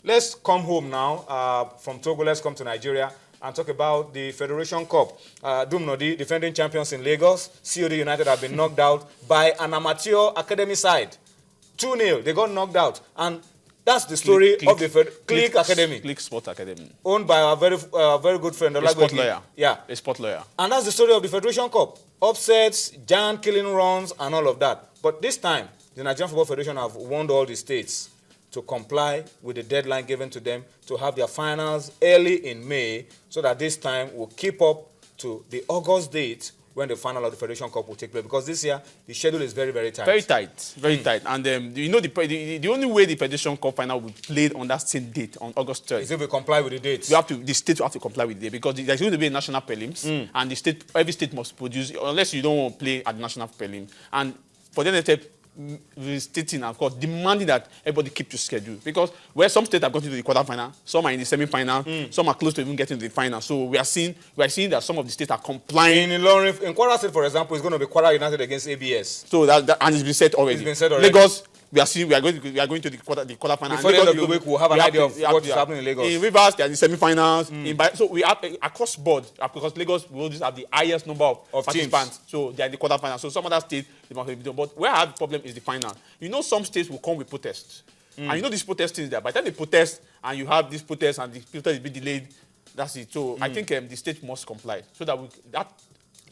Let's come home now from Togo. Let's come to Nigeria and talk about the Federation Cup. Dumnodi, defending champions in Lagos, COD United have been knocked out by an amateur academy side. 2-0, they got knocked out. And that's the story of the Click Academy. Click Sport Academy. Owned by our very good friend, a sport lawyer. Yeah. A sport lawyer. And that's the story of the Federation Cup. Upsets, giant killing runs, and all of that. But this time, the Nigerian Football Federation have warned all the states to comply with the deadline given to them to have their finals early in May, so that this time will keep up to the August date when the final of the Federation Cup will take place. Because this year, the schedule is very, very tight. Very tight. Very tight. And you know, the only way the Federation Cup final will be played on that same date, on August 3rd. Is if we comply with the dates. The state will have to comply with the date, because there's going to be a national prelims, and every state must produce, unless you don't want to play at the national prelim. And for the NFF, stating, of course, demanding that everybody keep to schedule, because where some states have got into the quarterfinal, some are in the semi-final, some are close to even getting to the final. So we are seeing that some of the states are complying. In Kwara State, for example, it's going to be Kwara United against ABS. So and it's been said already. It's been said already. Lagos, we are going to the quarterfinal. Before the end of the week, we'll have an idea of what is happening in Lagos. In Rivers, there are the semi-finals. So we have across board, because Lagos will just have the highest number of participants. So they are in the quarterfinal. So some other states, they must be done. But where I have the problem is the final. You know, some states will come with protests. And you know these protest things there. By the time they protest, and you have this protest, and the protest is being delayed, that's it. So I think the state must comply, so that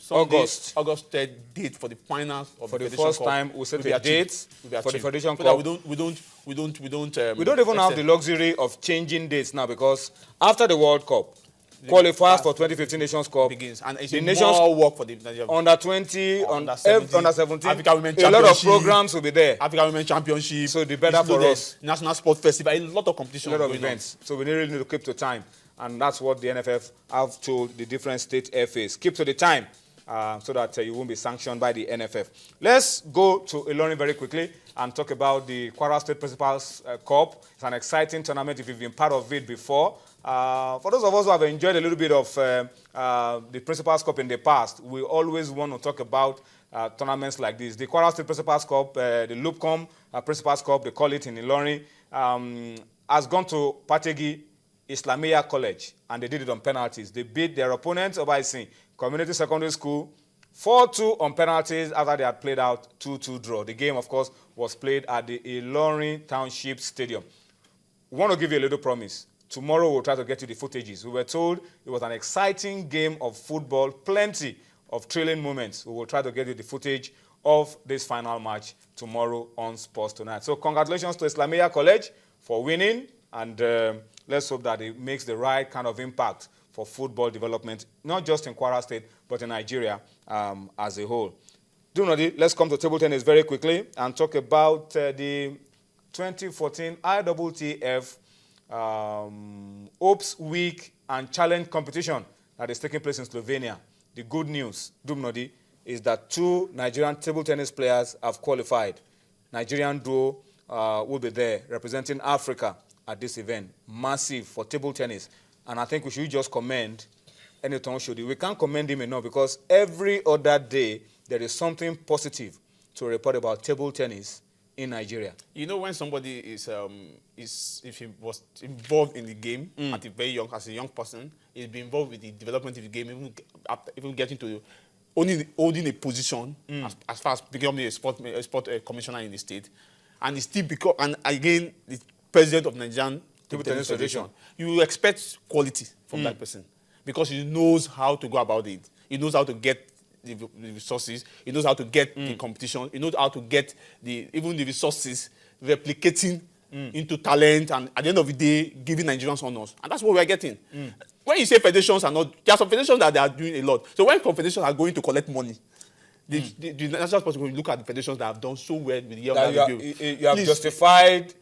August 3rd date for the finals of the Federation Cup. For the first time, we'll set a date for the Federation Cup. So that we don't even have the luxury of changing dates now, because after the World Cup, qualifiers for 2015 Nations Cup begins, and it's more work for the Nigerian under 20, under 17, Africa Women a lot of programs will be there. Africa Women Championship. So the better for us. National Sport Festival, a lot of competition, a lot of events. So we really need to keep to time, and that's what the NFF have told the different state FAs. Keep to the time. So that you won't be sanctioned by the NFF. Let's go to Ilorin very quickly and talk about the Kwara State Principals Cup. It's an exciting tournament if you've been part of it before. For those of us who have enjoyed a little bit of the Principals Cup in the past, we always want to talk about tournaments like this. The Kwara State Principals Cup, the Loopcom Principals Cup, they call it in Ilorin, has gone to Pategi Islamia College, and they did it on penalties. They beat their opponents, Obaisi Community Secondary School, 4-2 on penalties after they had played out 2-2 draw. The game, of course, was played at the Ilorin Township Stadium. We want to give you a little promise. Tomorrow we'll try to get you the footages. We were told it was an exciting game of football, plenty of thrilling moments. We will try to get you the footage of this final match tomorrow on Sports Tonight. So congratulations to Islamia College for winning, and let's hope that it makes the right kind of impact for football development, not just in Kwara State, but in Nigeria as a whole. Dunodi, let's come to table tennis very quickly and talk about the 2014 IWTF Hopes Week and Challenge competition that is taking place in Slovenia. The good news, Dumnodi, is that 2 Nigerian table tennis players have qualified. Nigerian duo will be there representing Africa at this event. Massive for table tennis. And I think we should just commend Eniton Shodi. We can't commend him enough, because every other day there is something positive to report about table tennis in Nigeria. You know, when somebody if he was involved in the game at a very young, as a young person, he's been involved with the development of the game, even getting to holding a position as far as becoming a sport commissioner in the state, and he still and again the president of Nigerian Table Tennis Federation. You expect quality from that person, because he knows how to go about it. He knows how to get the resources. He knows how to get the competition. He knows how to get even the resources replicating into talent, and at the end of the day, giving Nigerians honors. And that's what we are getting. When you say federations are not, there are some federations that they are doing a lot. So when confederations are going to collect money, the national sports will look at the federations that have done so well with the year. You have justified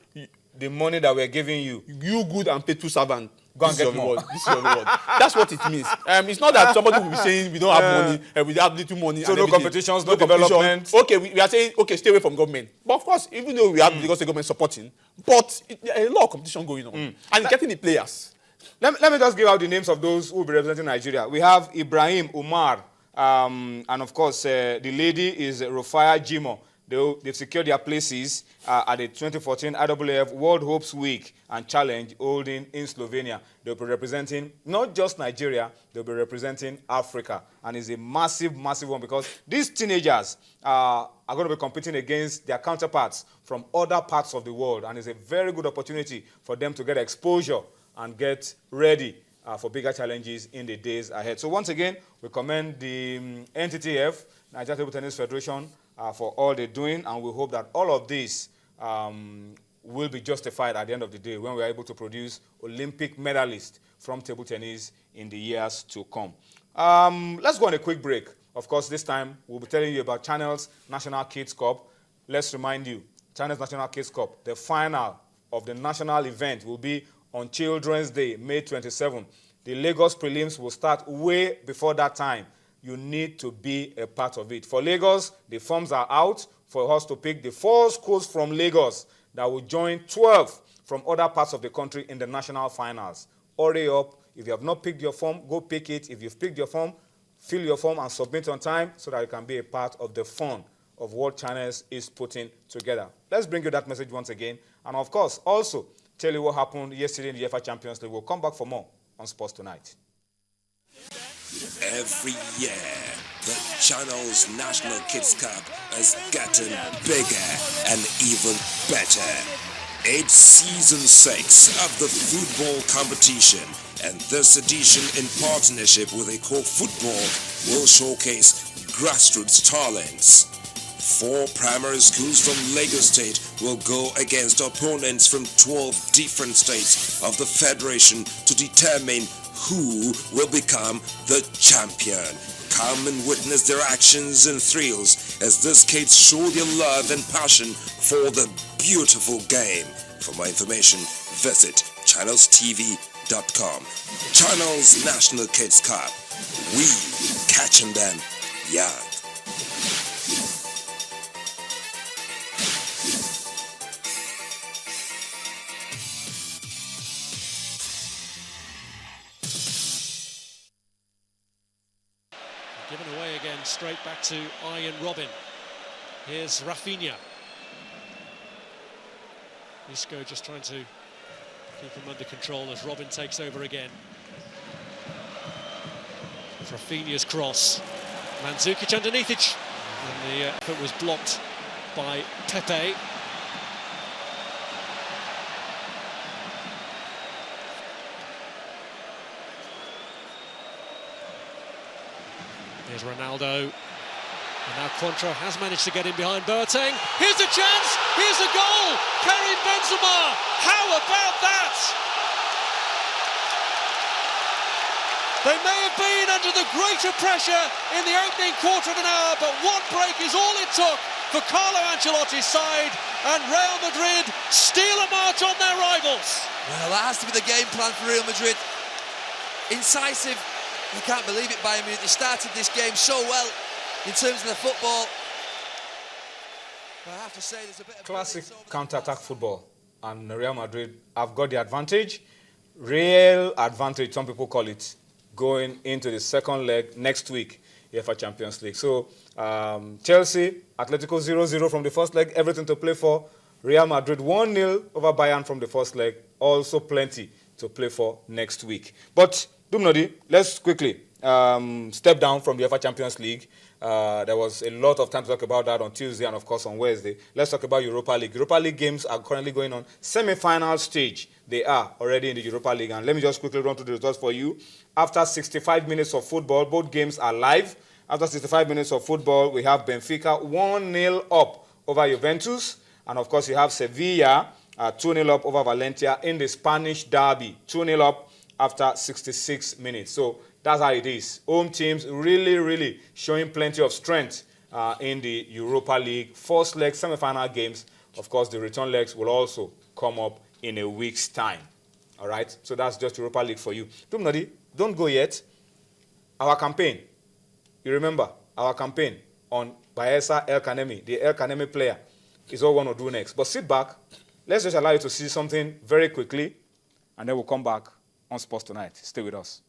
the money that we're giving you. You good and faithful servant. Go and get more. This is your reward. That's what it means. It's not that somebody will be saying we don't have money, we have little money. So and no everything. competitions, no development. Okay, we are saying, okay, stay away from government. But of course, even though we have Lagos State government supporting, but there is a lot of competition going on. And it's getting the players. Let me just give out the names of those who will be representing Nigeria. We have Ibrahim Umar, and of course, the lady is Rufaya Jimo. They've secured their places at the 2014 IAAF World Hopes Week and Challenge holding in Slovenia. They'll be representing not just Nigeria, they'll be representing Africa. And it's a massive, massive one because these teenagers are going to be competing against their counterparts from other parts of the world. And it's a very good opportunity for them to get exposure and get ready for bigger challenges in the days ahead. So once again, we commend the NTTF, Nigeria Table Tennis Federation, for all they're doing, and we hope that all of this will be justified at the end of the day when we are able to produce Olympic medalists from table tennis in the years to come. Let's go on a quick break. Of course, this time we'll be telling you about Channel's National Kids Cup. Let's remind you, Channel's National Kids Cup, the final of the national event will be on Children's Day, May 27. The Lagos prelims will start way before that time. You need to be a part of it. For Lagos, the forms are out for us to pick the 4 schools from Lagos that will join 12 from other parts of the country in the national finals. Hurry up. If you have not picked your form, go pick it. If you've picked your form, fill your form and submit on time so that you can be a part of the fun of what Channels is putting together. Let's bring you that message once again. And of course, also tell you what happened yesterday in the UEFA Champions League. We'll come back for more on Sports Tonight. Every year, the Channel's National Kids Cup is getting bigger and even better. It's season 6 of the football competition, and this edition, in partnership with Eco Football, will showcase grassroots talents. 4 primary schools from Lagos State will go against opponents from 12 different states of the Federation to determine who will become the champion. Come and witness their actions and thrills as these kids show their love and passion for the beautiful game. For more information, visit channelstv.com. Channels National Kids Cup. We catching them young. Given away again, straight back to Ian Robin. Here's Rafinha. Isco just trying to keep him under control as Robin takes over again. Rafinha's cross. Mandzukic underneath it. And the effort was blocked by Pepe. Here's Ronaldo, and now Contra has managed to get in behind Boateng. Here's a chance, here's a goal! Karim Benzema, how about that? They may have been under the greater pressure in the opening quarter of an hour, but one break is all it took for Carlo Ancelotti's side, and Real Madrid steal a march on their rivals. Well, that has to be the game plan for Real Madrid. Incisive. You can't believe it, Bayern Munich. They started this game so well in terms of the football. But I have to say there's a bit of classic counter-attack football, and Real Madrid have got the advantage, real advantage, some people call it, going into the second leg next week, UEFA Champions League. So Chelsea, Atletico 0-0 from the first leg, everything to play for. Real Madrid 1-0 over Bayern from the first leg, also plenty to play for next week. But Dumnodi, let's quickly step down from the UEFA Champions League. There was a lot of time to talk about that on Tuesday and, of course, on Wednesday. Let's talk about Europa League. Europa League games are currently going on semi-final stage. They are already in the Europa League. And let me just quickly run through the results for you. After 65 minutes of football, both games are live. After 65 minutes of football, we have Benfica 1-0 up over Juventus. And, of course, you have Sevilla 2-0 up over Valencia in the Spanish derby. 2-0 up after 66 minutes. So that's how it is. Home teams really, really showing plenty of strength in the Europa League. First leg semi-final games. Of course, the return legs will also come up in a week's time. All right? So that's just Europa League for you. Dumnodi, don't go yet. Our campaign, you remember, our campaign on Baeza El Kanemi, the El Kanemi player, is all we want to do next. But sit back. Let's just allow you to see something very quickly, and then we'll come back on Sports Tonight. Stay with us.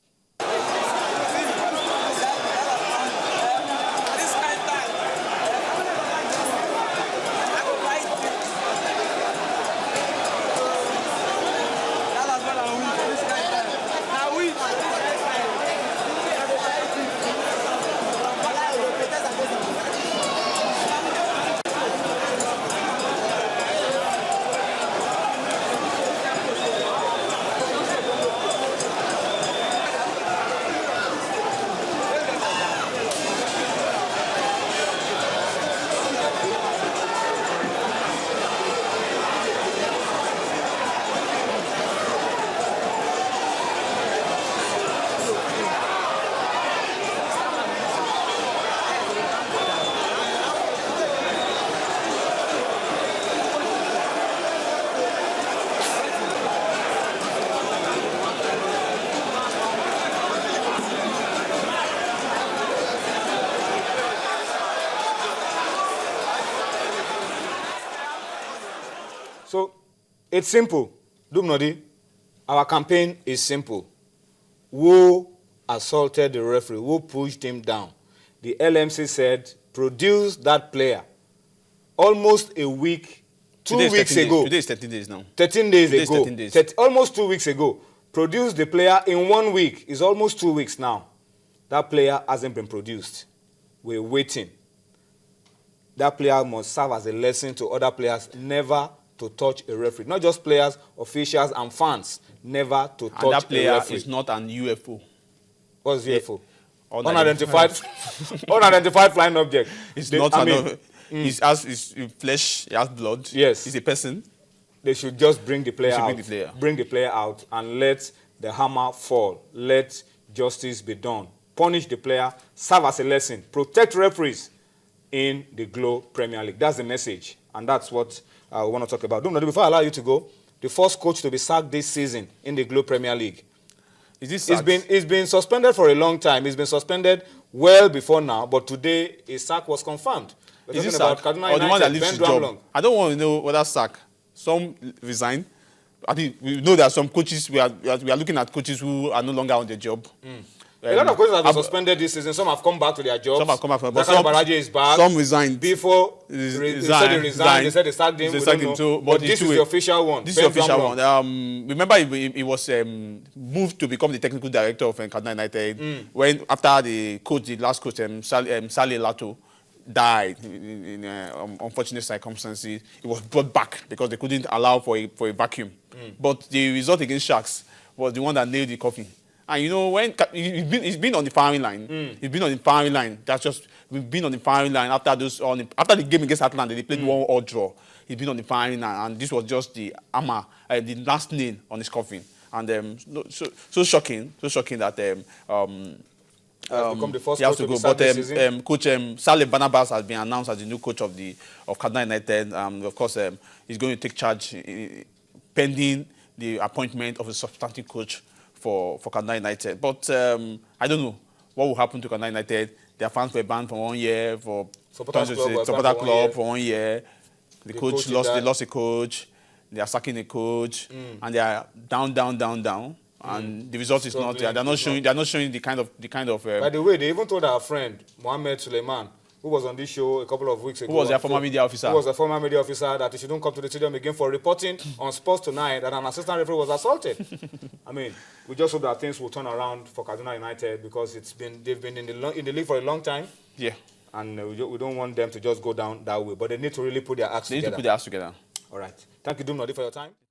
It's simple. Dumnodi, our campaign is simple. Who assaulted the referee? Who pushed him down? The LMC said, produce that player. Almost a week, 2 weeks ago. Today is 13 days now. 13 days Today is ago. 13 days. Almost 2 weeks ago. Produce the player in 1 week. It's almost 2 weeks now. That player hasn't been produced. We're waiting. That player must serve as a lesson to other players never to touch a referee. Not just players, officials, and fans. Never to touch And that player a referee. is not an UFO. What's UFO? Unidentified. Unidentified flying object. It's not he has flesh, he has blood. Yes. He's a person. They should just bring the player out. Bring the player. out and let the hammer fall. Let justice be done. Punish the player, serve as a lesson, protect referees in the Glo Premier League. That's the message, and that's what we want to talk about. Before I allow you to go, the first coach to be sacked this season in the Glo Premier League. It's been suspended for a long time. It's been suspended well before now, but today a sack was confirmed. Is this sack or the one that leaves his job? I don't want to know whether sack. Some resign. I think we know there are some coaches. We are looking at coaches who are no longer on the job. A lot of coaches have been suspended this season. Some have come back to their jobs. Some have come back from, but Baraje is back. Some resigned. Before they said they resigned. They said they sacked him. But this is the official one. This is the official one. Remember, he was moved to become the technical director of Kaduna United when after the last coach, Saleh Lato, died in unfortunate circumstances. He was brought back because they couldn't allow for a vacuum. But the result against Sharks was the one that nailed the coffin. And you know, when he's been on the firing line. He's been on the firing line. We've been on the firing line after the game against Atlanta. They played 1-1 draw. He's been on the firing line, and this was just the hammer, the last nail on his coffin. And so shocking that become the first he has coach to go. But Coach Saleh Barnabas has been announced as the new coach of Kaduna United. Of course, he's going to take charge pending the appointment of a substantive coach for Kaduna United. But I don't know what will happen to Kaduna United. Their fans were banned for 1 year, for supporter club for 1 year. The coach lost a coach. They are sacking a coach, and they are down. And the result is not. They are not showing the kind of. By the way, they even told our friend Mohammed Suleiman, who was on this show a couple of weeks ago. Who was their former media officer? Who was a former media officer, that he shouldn't come to the stadium again for reporting on Sports Tonight that an assistant referee was assaulted. I mean, we just hope that things will turn around for Kaduna United because they've been in the league for a long time. Yeah. And we don't want them to just go down that way. But they need to really put their acts together. They need to put their acts together. All right. Thank you, Dumnodi, for your time.